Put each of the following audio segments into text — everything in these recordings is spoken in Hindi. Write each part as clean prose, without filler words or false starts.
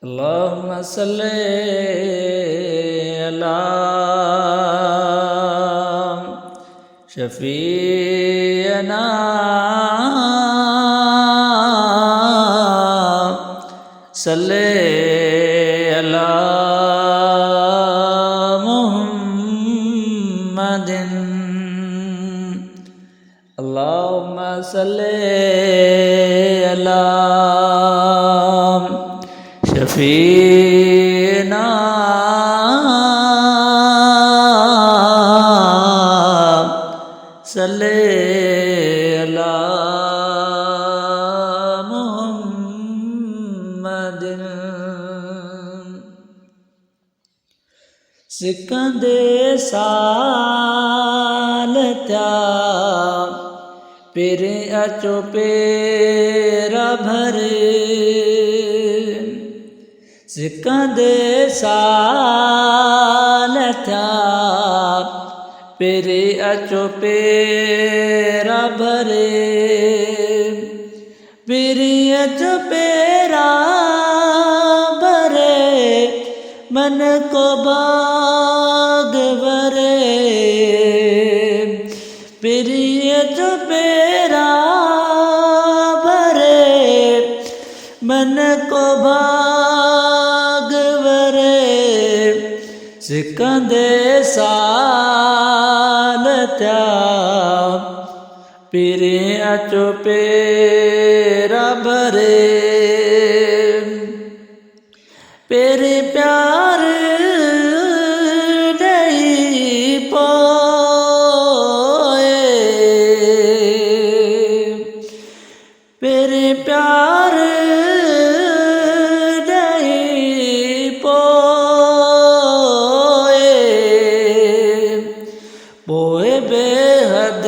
अल्लाहुम्मा सल्ली अला शफीअना सल्ली अला मुहम्मदिन। अल्लाहुम्मा सल्ली अला शफीअना सल्ली अला मुहम्मदिन। सिक्कां दे साल त्या पेरे अचो पेरा भरे। सिक्कां दे साल त्या पेरे अचो पेरा भरे। पेरे अचो पेरा भरे मन को बाग भरे। पेरे अचो पेरा भरे मन को बाग भरे। सिक्कां दे साल त्या पेरे अचो पेरा भरे। पेरे प्यार नहीं पोए। पेरे प्यार नहीं पोए। पोए बेहद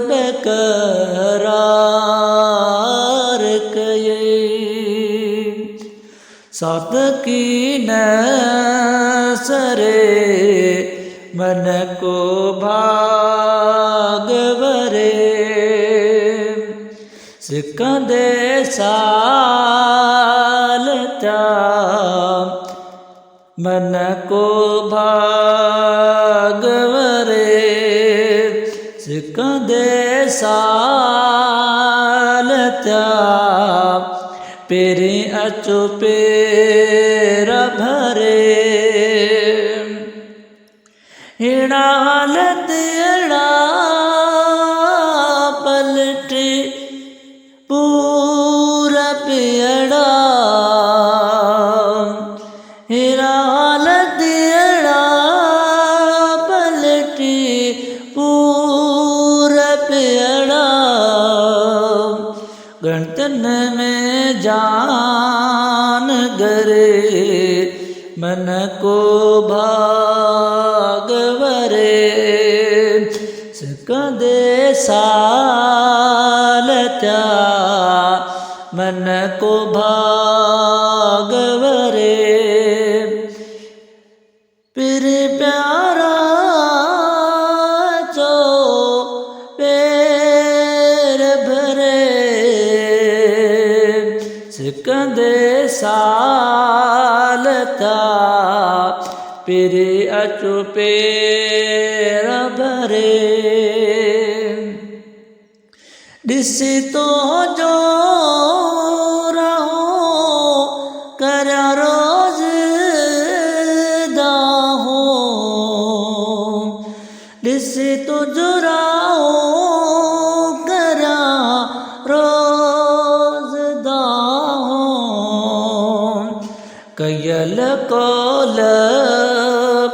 बेकरार कये। सात की नसरे मन को भाग भरे। सिक्कां दे साल त्या मन को भाग भरे। सिक्कां दे साल त्या पेरे अचो पेरा भरे। हेड़ा हालत अड़ा पलटे पूरा पेड़ा। हेड़ा हालत अड़ा पलटे पूरा पेड़ा। गणतन में जान गरे मन को भाग भरे। सिक्कां दे साल त्या मन को भाग भरे। पेरे प्यारा चो पेर भरे। सिक्कां दे साल त्या पेरे अचो पेरा भरे। दिसी तो जो रहो करा रोज दाहो। दिसी तो जो रहो करा रोज दाहो। कयल कोल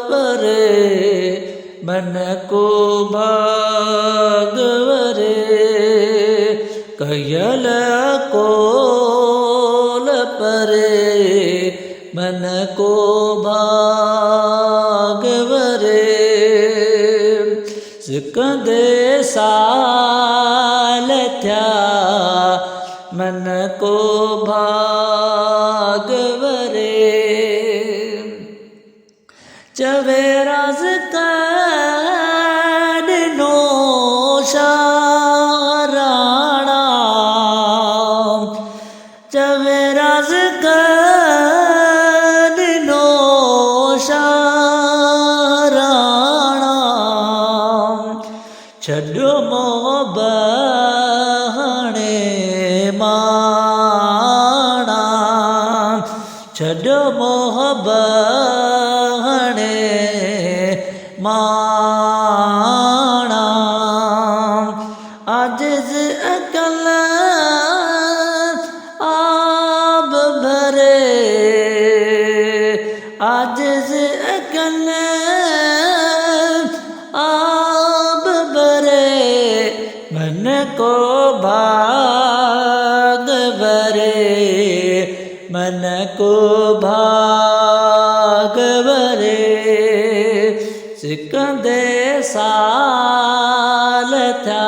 परे मन को भाग भरे। कयल कोल परे मन को भाग भरे। सिक्कां दे साल त्या मन को भाग भरे। चवेराज कान नोशा राणा चवे राज कनो शाराणा छड्यो मोह बहणे माणा छड्यो मोह बहणे माणा आजिज़ अकल आब भरे आजिज़ अकल आब भरे मन को भाग भरे मन को भाग भरे सिकंदे साल था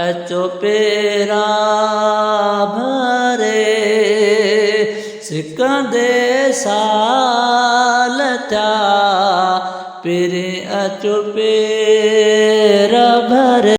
अचो पेरा भरे सिकंदे साल था पेरे अचो पेरा भरे।